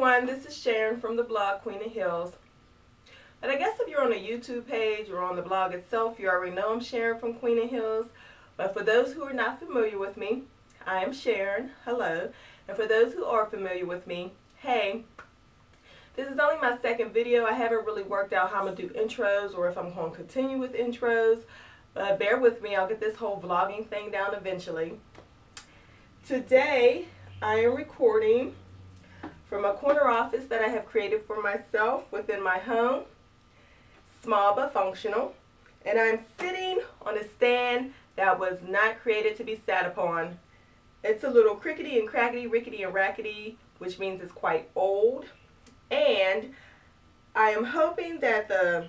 everyone, this is Sharon from the blog Queen of Heels. And I guess if you're on the YouTube page or on the blog itself, you already know I'm Sharon from Queen of Heels. But for those who are not familiar with me, I am Sharon. Hello. And for those who are familiar with me, hey. This is only my second video. I haven't really worked out how I'm going to do intros or if I'm going to continue with intros. But bear with me. I'll get this whole vlogging thing down eventually. Today, I am recording from a corner office that I have created for myself within my home. Small but functional. And I'm sitting on a stand that was not created to be sat upon. It's a little crickety and crackety, rickety and rackety, which means it's quite old. And I am hoping that the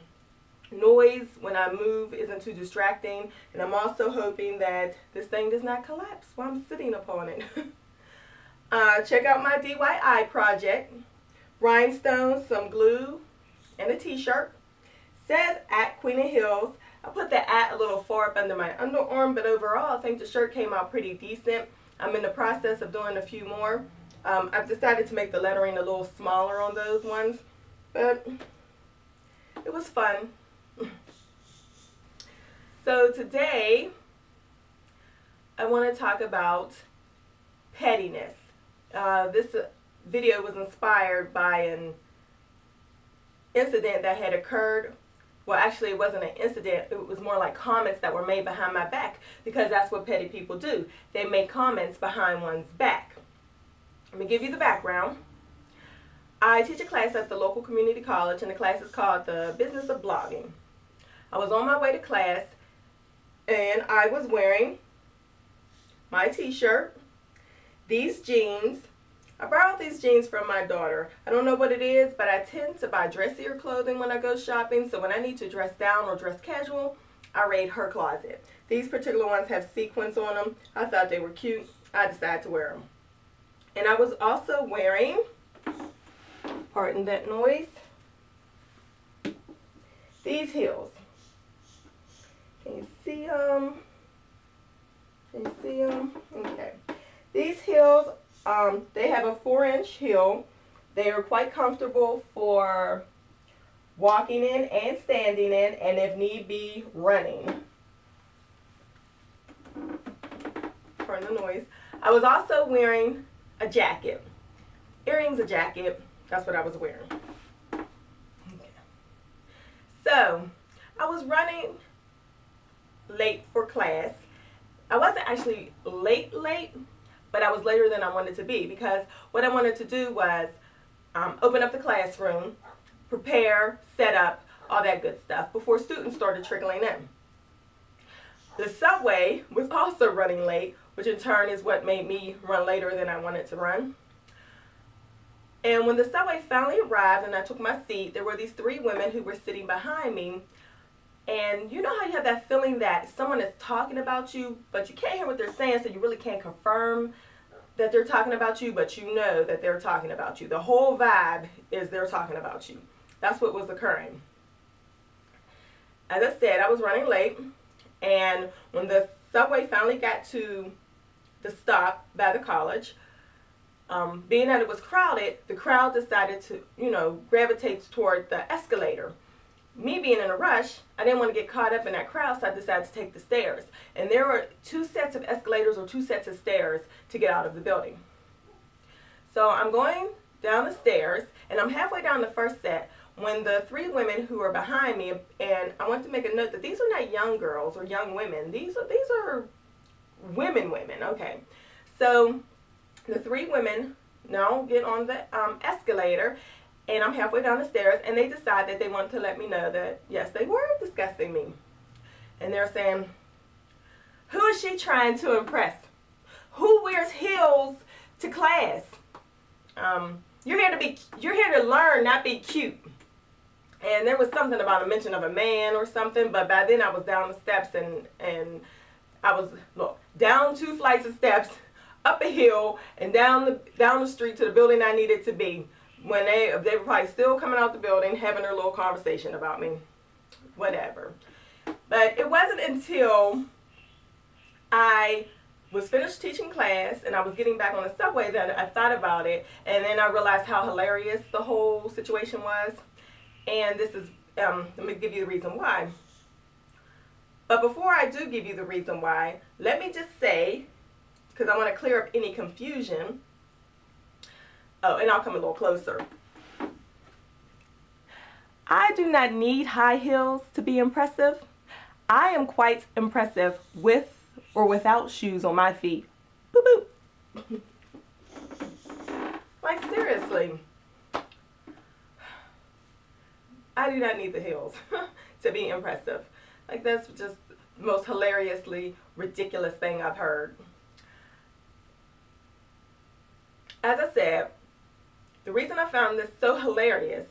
noise when I move isn't too distracting. And I'm also hoping that this thing does not collapse while I'm sitting upon it. Check out my DIY project. Rhinestones, some glue, and a t-shirt. Says at Queen of Heels. I put the at a little far up under my underarm, but overall I think the shirt came out pretty decent. I'm in the process of doing a few more. I've decided to make the lettering a little smaller on those ones, but it was fun. So today I want to talk about pettiness. This video was inspired by an incident that had occurred. Well, actually it wasn't an incident, it was more like comments that were made behind my back, because that's what petty people do. They make comments behind one's back. Let me give you the background. I teach a class at the local community college, and the class is called The Business of Blogging. I was on my way to class, and I was wearing my t-shirt, these jeans. I borrowed these jeans from my daughter. I don't know what it is, but I tend to buy dressier clothing when I go shopping, so when I need to dress down or dress casual, I raid her closet. These particular ones have sequins on them. I thought they were cute. I decided to wear them. And I was also wearing, pardon that noise, these heels. Can you see them? Can you see them? Okay. These heels, they have a 4-inch heel. They are quite comfortable for walking in and standing in, and if need be, running. Pardon the noise. I was also wearing a jacket. Earrings, a jacket. That's what I was wearing. Okay. So, I was running late for class. I wasn't actually late, but I was later than I wanted to be, because what I wanted to do was open up the classroom, prepare, set up, all that good stuff before students started trickling in. The subway was also running late, which in turn is what made me run later than I wanted to run. And when the subway finally arrived and I took my seat, there were these 3 women who were sitting behind me. And you know how you have that feeling that someone is talking about you, but you can't hear what they're saying, so you really can't confirm that they're talking about you, but you know that they're talking about you. The whole vibe is they're talking about you. That's what was occurring. As I said, I was running late, and when the subway finally got to the stop by the college, being that it was crowded, the crowd decided to, gravitate toward the escalator. Me being in a rush, I didn't want to get caught up in that crowd, so I decided to take the stairs. And there were 2 sets of escalators or 2 sets of stairs to get out of the building. So I'm going down the stairs, and I'm halfway down the first set when the 3 women who are behind me, and I want to make a note that these are not young girls or young women. These are women, okay. So the 3 women now get on the escalator, and I'm halfway down the stairs, and they decide that they want to let me know that, yes, they were discussing me. And they're saying, who is she trying to impress? Who wears heels to class? You're here to learn, not be cute. And there was something about a mention of a man or something, but by then I was down the steps, and I was, down 2 flights of steps, up a hill, and down the street to the building I needed to be. When they were probably still coming out the building, having their little conversation about me. Whatever. But it wasn't until I was finished teaching class and I was getting back on the subway, that I thought about it, and then I realized how hilarious the whole situation was. And this is, let me give you the reason why. But before I do give you the reason why, let me just say, because I want to clear up any confusion. Oh, and I'll come a little closer. I do not need high heels to be impressive. I am quite impressive with or without shoes on my feet. Boop, boop. Like, seriously. I do not need the heels to be impressive. Like, that's just the most hilariously ridiculous thing I've heard. As I said, the reason I found this so hilarious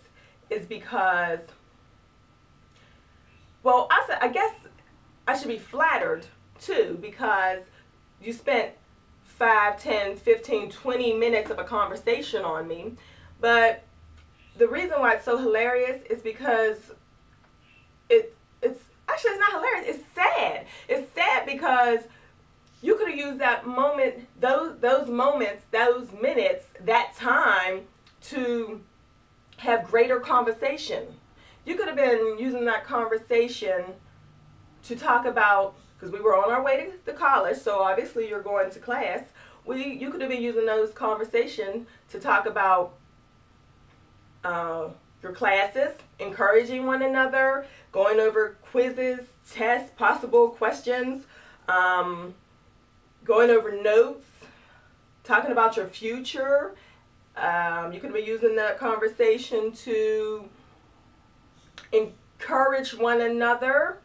is because, well, I guess I should be flattered too, because you spent 5, 10, 15, 20 minutes of a conversation on me. But the reason why it's so hilarious is because it's actually, it's not hilarious, it's sad. It's sad because you could have used that moment, those moments, those minutes, that time to have greater conversation. You could have been using that conversation to talk about, because we were on our way to college, so obviously you're going to class. You could have been using those conversations to talk about your classes, encouraging one another, going over quizzes, tests, possible questions, going over notes, talking about your future. You could be using that conversation to encourage one another,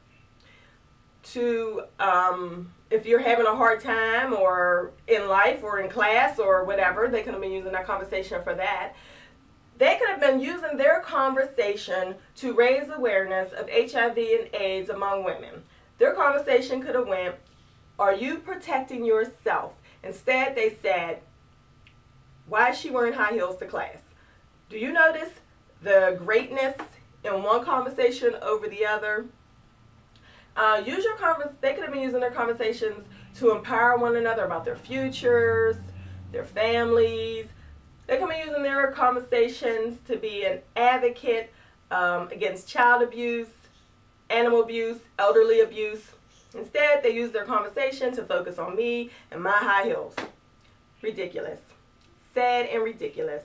to, if you're having a hard time or in life or in class or whatever, they could have been using that conversation for that. They could have been using their conversation to raise awareness of HIV and AIDS among women. Their conversation could have went, are you protecting yourself? Instead, they said, why is she wearing high heels to class? Do you notice the greatness in one conversation over the other? They could have been using their conversations to empower one another about their futures, their families. They could be using their conversations to be an advocate against child abuse, animal abuse, elderly abuse. Instead, they use their conversation to focus on me and my high heels. Ridiculous. Sad and ridiculous.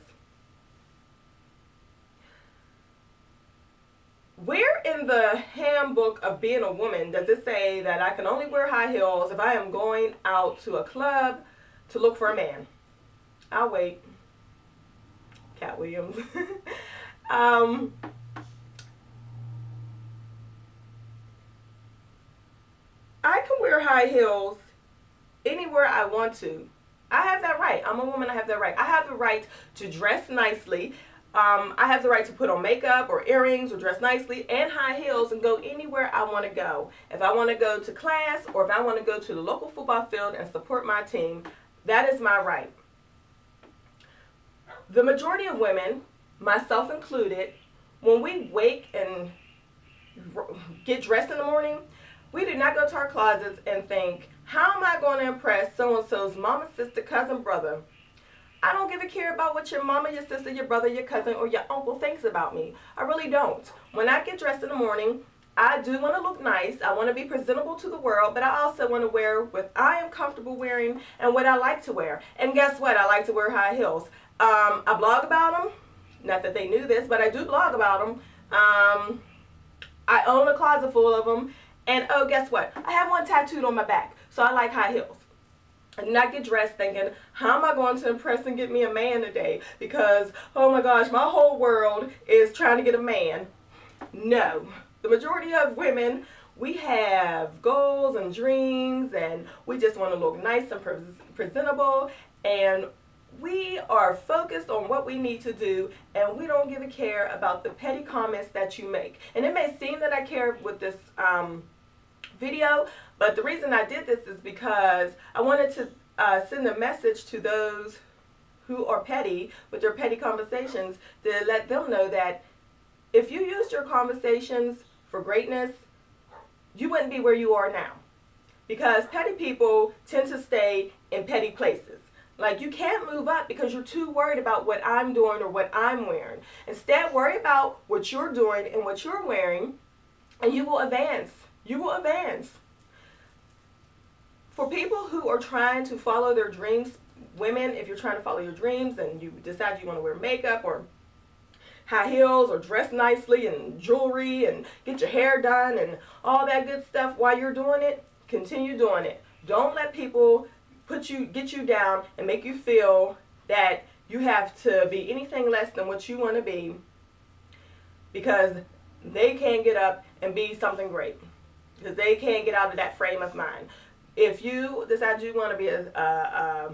Where in the handbook of being a woman does it say that I can only wear high heels if I am going out to a club to look for a man? I'll wait. Cat Williams. I can wear high heels anywhere I want to. I have that right. I'm a woman. I have that right. I have the right to dress nicely. I have the right to put on makeup or earrings or dress nicely and high heels and go anywhere I want to go. If I want to go to class or if I want to go to the local football field and support my team, that is my right. The majority of women, myself included, when we wake and get dressed in the morning, we do not go to our closets and think, how am I going to impress so-and-so's mama, sister, cousin, brother? I don't give a care about what your mama, your sister, your brother, your cousin, or your uncle thinks about me. I really don't. When I get dressed in the morning, I do want to look nice. I want to be presentable to the world, but I also want to wear what I am comfortable wearing and what I like to wear. And guess what? I like to wear high heels. I blog about them. Not that they knew this, but I do blog about them. I own a closet full of them. And oh, guess what? I have one tattooed on my back, so I like high heels. I do not get dressed thinking, how am I going to impress and get me a man today? Because, oh my gosh, my whole world is trying to get a man. No. The majority of women, we have goals and dreams, and we just want to look nice and presentable, and we are focused on what we need to do, and we don't give a care about the petty comments that you make. And it may seem that I care with this video, but the reason I did this is because I wanted to send a message to those who are petty with their petty conversations, to let them know that if you used your conversations for greatness, you wouldn't be where you are now. because petty people tend to stay in petty places. Like, you can't move up because you're too worried about what I'm doing or what I'm wearing. Instead, worry about what you're doing and what you're wearing, and you will advance. You will advance. For people who are trying to follow their dreams, women, if you're trying to follow your dreams and you decide you want to wear makeup or high heels or dress nicely and jewelry and get your hair done and all that good stuff while you're doing it, continue doing it. Don't let people get you down and make you feel that you have to be anything less than what you want to be, because they can't get up and be something great, because they can't get out of that frame of mind. If you decide you want to be a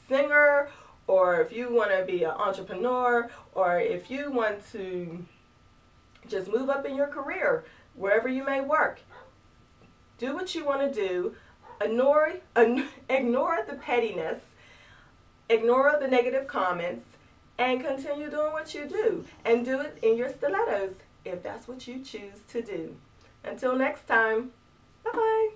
singer, or if you want to be an entrepreneur, or if you want to just move up in your career, wherever you may work, do what you want to do. Ignore the pettiness, ignore the negative comments, and continue doing what you do. And do it in your stilettos if that's what you choose to do. Until next time, bye-bye.